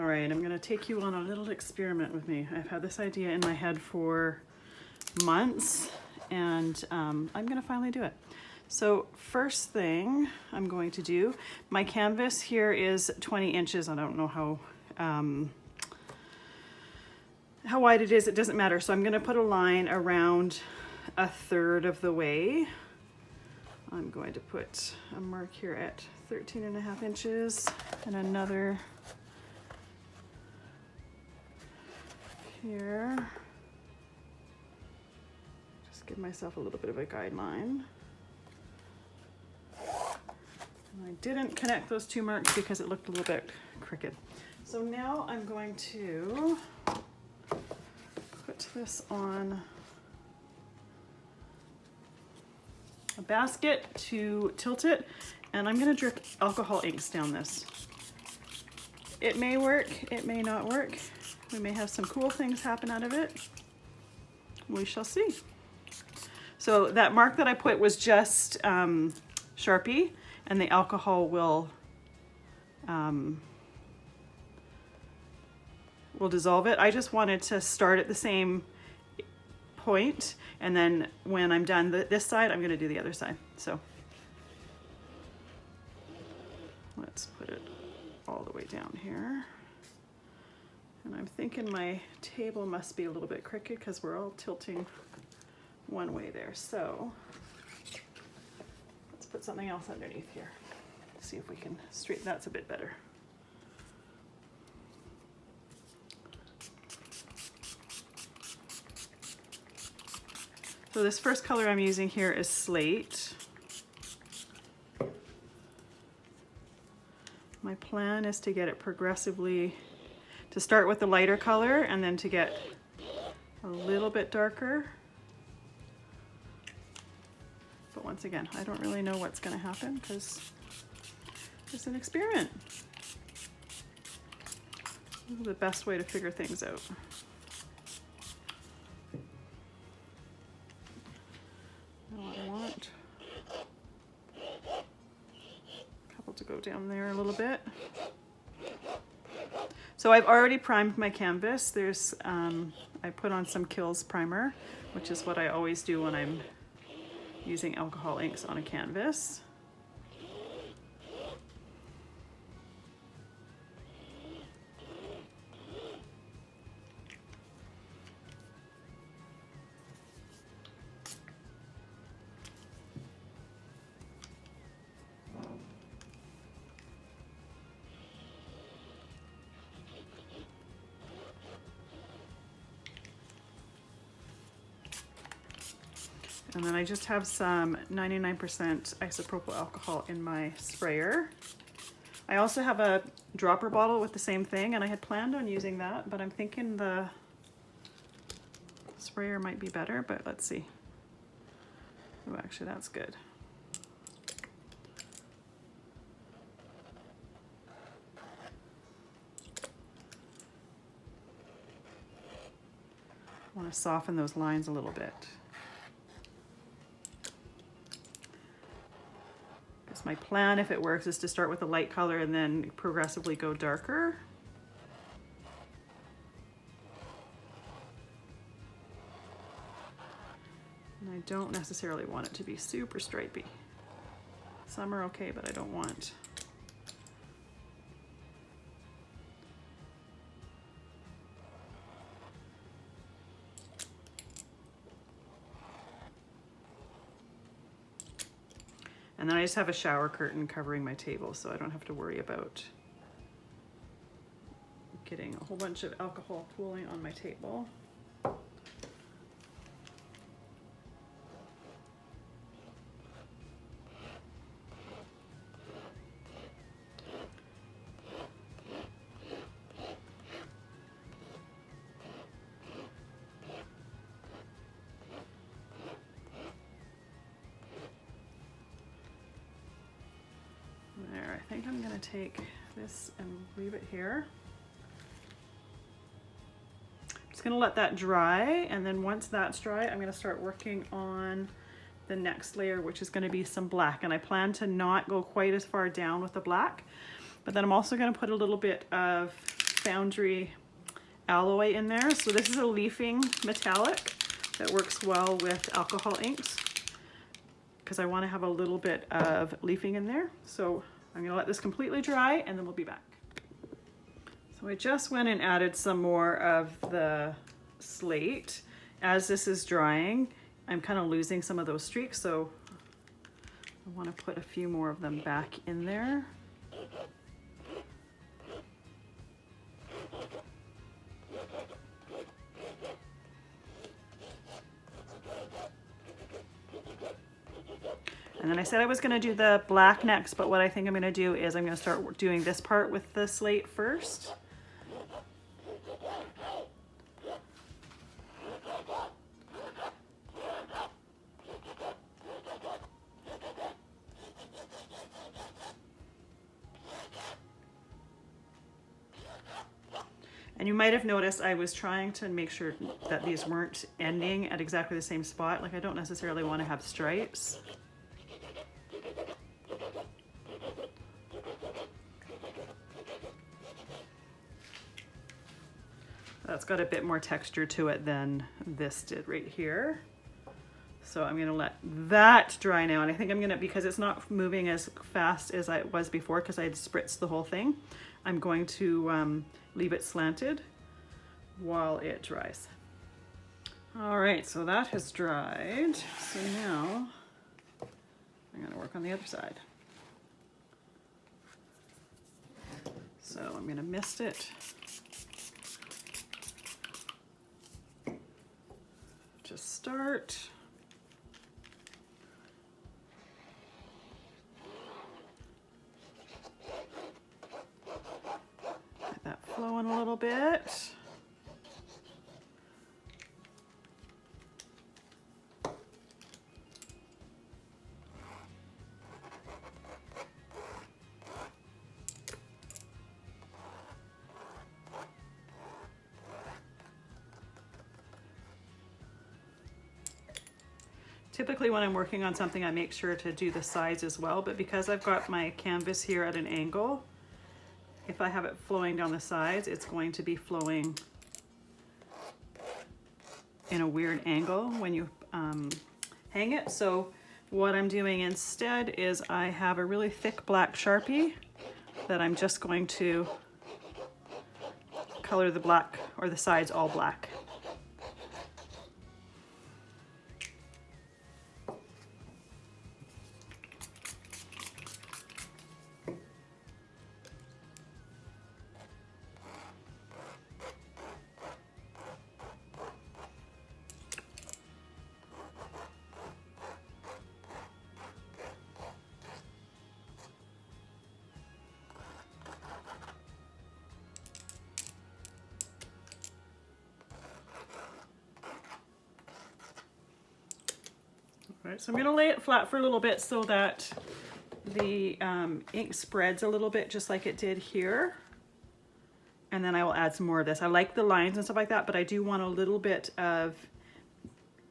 All right, I'm gonna take you on a little experiment with me. I've had this idea in my head for months, and I'm gonna finally do it. So first thing I'm going to do, my canvas here is 20 inches. I don't know how wide it is, it doesn't matter. So I'm gonna put a line around 1/3 of the way. I'm going to put a mark here at 13.5 inches and another here. Just give myself a little bit of a guideline. And I didn't connect those two marks because it looked a little bit crooked. So now I'm going to put this on a basket to tilt it, and I'm gonna drip alcohol inks down this. It may work, it may not work. We may have some cool things happen out of it. We shall see. So that mark that I put was just Sharpie, and the alcohol will dissolve it. I just wanted to start at the same point, and then when I'm done this side, I'm gonna do the other side. So let's put it all the way down here. And I'm thinking my table must be a little bit crooked because we're all tilting one way there. So let's put something else underneath here. See if we can straighten. That's a bit better. So this first color I'm using here is Slate. My plan is to get it progressively, to start with the lighter color and then to get a little bit darker. But once again, I don't really know what's going to happen because it's an experiment. This is the best way to figure things out. Now I want a couple to go down there a little bit. So I've already primed my canvas. There's, I put on some Kills primer, which is what I always do when I'm using alcohol inks on a canvas. And then I just have some 99% isopropyl alcohol in my sprayer. I also have a dropper bottle with the same thing, and I had planned on using that, but I'm thinking the sprayer might be better, but let's see. Oh, actually that's good. I want to soften those lines a little bit. My plan, if it works, is to start with a light color and then progressively go darker. And I don't necessarily want it to be super stripy. Some are okay, but I don't want. And then I just have a shower curtain covering my table, so I don't have to worry about getting a whole bunch of alcohol pooling on my table. There, I think I'm gonna take this and leave it here. I'm just gonna let that dry, and then once that's dry, I'm gonna start working on the next layer, which is gonna be some black. And I plan to not go quite as far down with the black, but then I'm also gonna put a little bit of Foundry alloy in there. So this is a leafing metallic that works well with alcohol inks because I want to have a little bit of leafing in there. So I'm going to let this completely dry and then we'll be back. So I just went and added some more of the Slate. As this is drying, I'm kind of losing some of those streaks, so I want to put a few more of them back in there. And then I said I was going to do the black next, but what I think I'm going to do is I'm going to start doing this part with the Slate first. And you might have noticed I was trying to make sure that these weren't ending at exactly the same spot. Like I don't necessarily want to have stripes. That's got a bit more texture to it than this did right here. So I'm gonna let that dry now. And I think I'm gonna, because it's not moving as fast as I was before because I had spritzed the whole thing, I'm going to leave it slanted while it dries. All right, so that has dried. So now I'm gonna work on the other side. So I'm gonna mist it. Just start. Get that flowing a little bit. Typically when I'm working on something, I make sure to do the sides as well, but because I've got my canvas here at an angle, if I have it flowing down the sides, it's going to be flowing in a weird angle when you hang it. So what I'm doing instead is I have a really thick black Sharpie that I'm just going to color the black or the sides all black. All right, so I'm going to lay it flat for a little bit so that the ink spreads a little bit just like it did here. And then I will add some more of this. I like the lines and stuff like that, but I do want a little bit of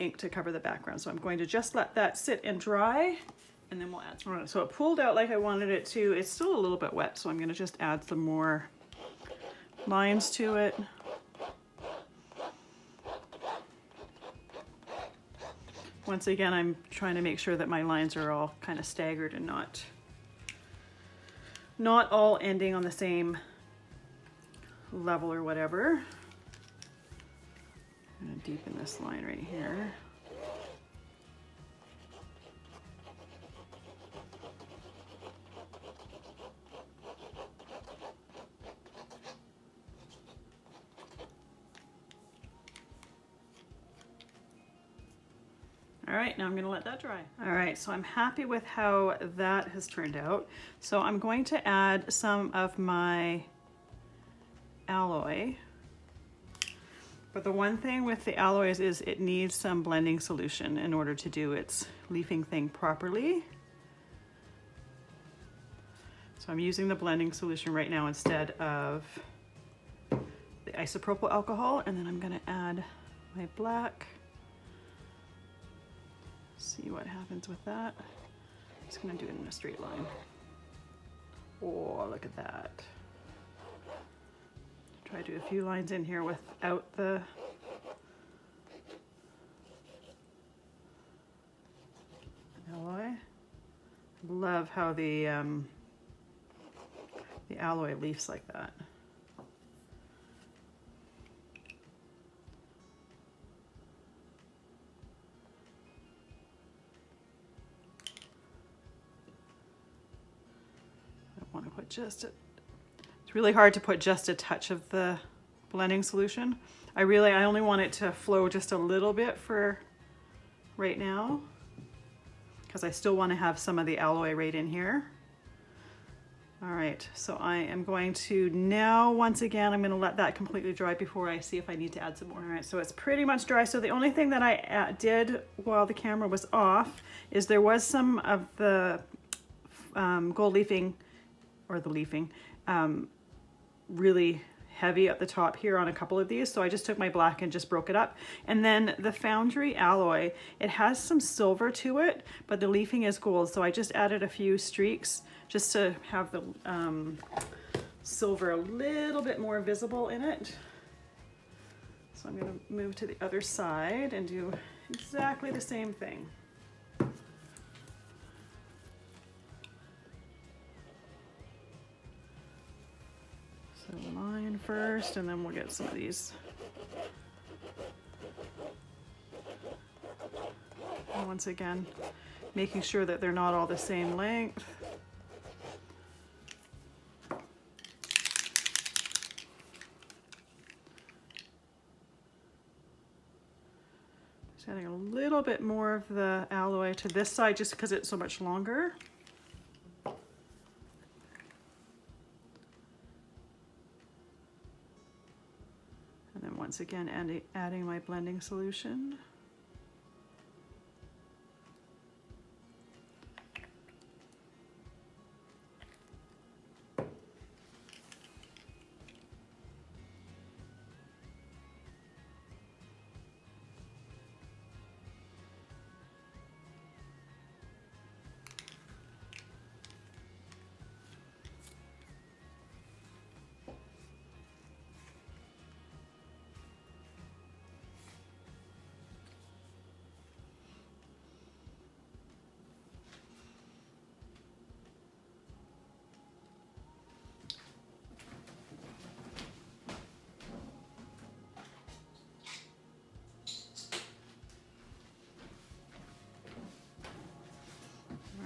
ink to cover the background. So I'm going to just let that sit and dry and then we'll add some. All right, so it pulled out like I wanted it to. It's still a little bit wet, so I'm going to just add some more lines to it. Once again, I'm trying to make sure that my lines are all kind of staggered and not all ending on the same level or whatever. I'm going to deepen this line right here. All right, now I'm going to let that dry. All right, so I'm happy with how that has turned out. So I'm going to add some of my alloy. But the one thing with the alloys is it needs some blending solution in order to do its leafing thing properly. So I'm using the blending solution right now instead of the isopropyl alcohol, and then I'm going to add my black. See what happens with that. I'm just going to do it in a straight line. Oh, look at that. Try to do a few lines in here without the alloy. Love how the alloy leaves like that. I want to put just it's really hard to put just a touch of the blending solution. I only want it to flow just a little bit for right now, because I still want to have some of the alloy right in here. All right, so I am going to now, once again, I'm going to let that completely dry before I see if I need to add some more. All right, so it's pretty much dry. So the only thing that I did while the camera was off is there was some of the gold leafing, or the leafing, really heavy at the top here on a couple of these, so I just took my black and just broke it up. And then the Foundry alloy, it has some silver to it, but the leafing is gold, so I just added a few streaks just to have the silver a little bit more visible in it. So I'm going to move to the other side and do exactly the same thing. So line first, and then we'll get some of these. And once again, making sure that they're not all the same length. Just adding a little bit more of the alloy to this side just because it's so much longer. Once again, adding my blending solution.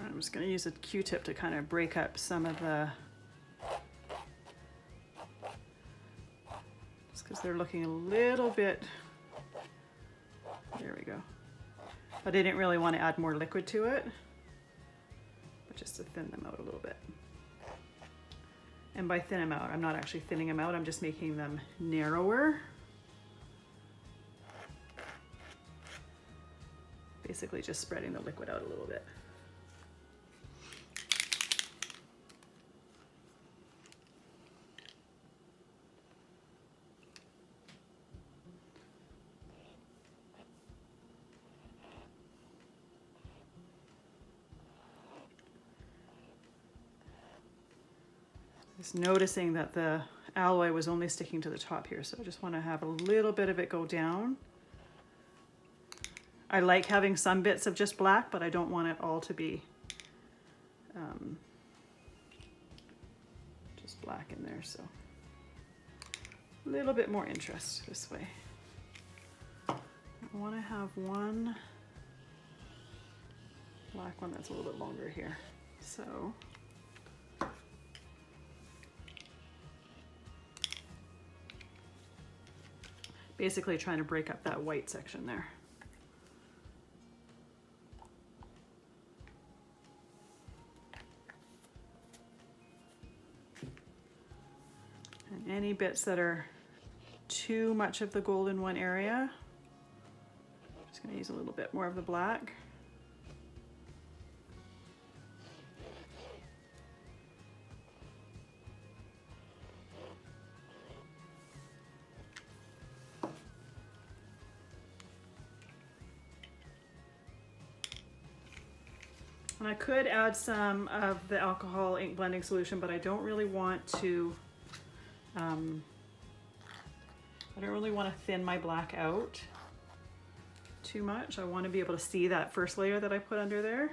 I'm just going to use a Q-tip to kind of break up some of the, just because they're looking a little bit, there we go. But I didn't really want to add more liquid to it, but just to thin them out a little bit. And by thin them out, I'm not actually thinning them out, I'm just making them narrower. Basically just spreading the liquid out a little bit. Just noticing that the alloy was only sticking to the top here, so I just want to have a little bit of it go down. I like having some bits of just black, but I don't want it all to be just black in there, so a little bit more interest this way. I want to have one black one that's a little bit longer here, so basically trying to break up that white section there. And any bits that are too much of the gold in one area, just going to use a little bit more of the black. And I could add some of the alcohol ink blending solution, but I don't really want to I don't really want to thin my black out too much. I want to be able to see that first layer that I put under there.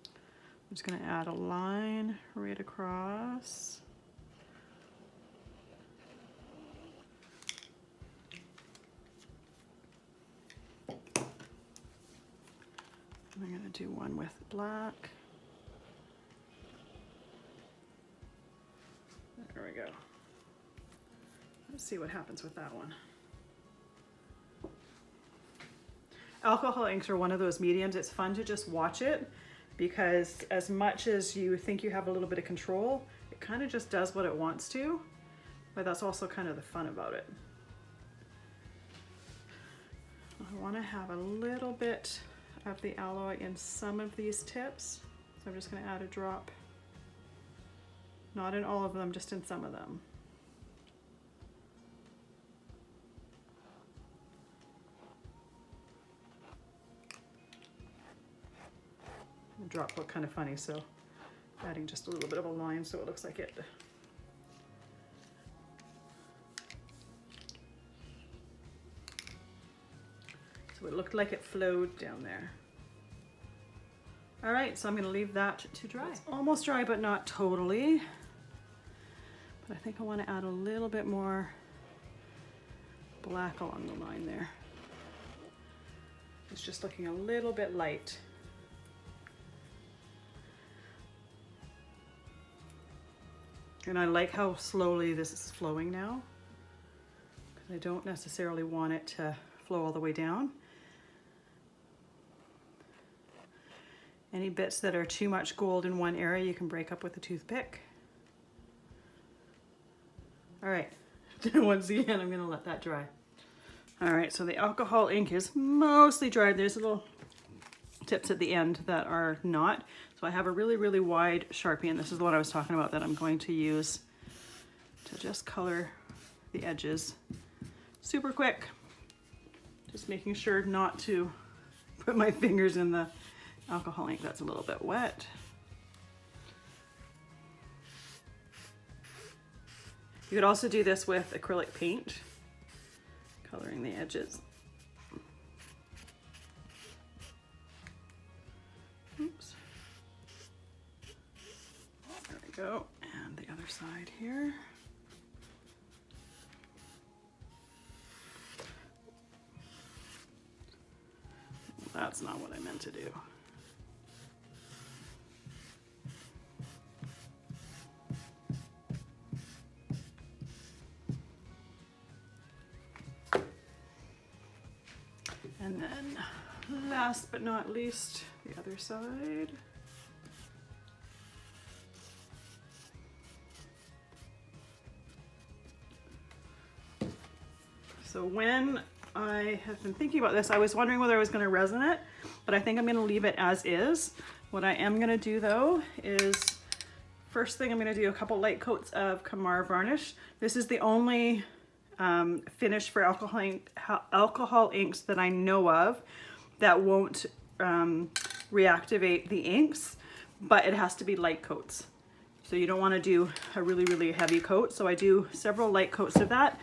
I'm just going to add a line right across. I'm going to do one with black. There we go. Let's see what happens with that one. Alcohol inks are one of those mediums. It's fun to just watch it because as much as you think you have a little bit of control, it kind of just does what it wants to, but that's also kind of the fun about it. I want to have a little bit of the alloy in some of these tips, so I'm just going to add a drop. Not in all of them, just in some of them. The drop looked kind of funny, so adding just a little bit of a line so it looks like it. So it looked like it flowed down there. All right, so I'm gonna leave that to dry. It's almost dry, but not totally. But I think I want to add a little bit more black along the line there. It's just looking a little bit light. And I like how slowly this is flowing now, because I don't necessarily want it to flow all the way down. Any bits that are too much gold in one area, you can break up with a toothpick. All right, once again, I'm gonna let that dry. All right, so the alcohol ink is mostly dried. There's little tips at the end that are not. So I have a really, really wide Sharpie, and this is the one I was talking about that I'm going to use to just color the edges super quick. Just making sure not to put my fingers in the alcohol ink that's a little bit wet. You could also do this with acrylic paint, coloring the edges. Oops. There we go. And the other side here. That's not what I meant to do. And then last but not least, the other side. So when I have been thinking about this, I was wondering whether I was going to resin it, but I think I'm going to leave it as is. What I am going to do though is, first thing I'm going to do a couple light coats of Kamar varnish. This is the only finish for alcohol inks that I know of that won't reactivate the inks, but it has to be light coats. So you don't want to do a really, really heavy coat. So I do several light coats of that.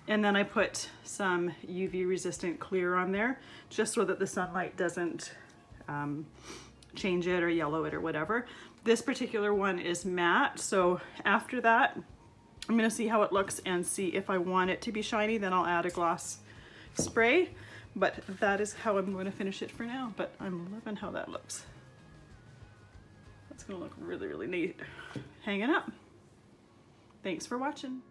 And then I put some UV resistant clear on there just so that the sunlight doesn't change it or yellow it or whatever. This particular one is matte. So after that, I'm gonna see how it looks and see if I want it to be shiny, then I'll add a gloss spray. But that is how I'm going to finish it for now. But I'm loving how that looks. That's gonna look really, really neat hanging up. Thanks for watching.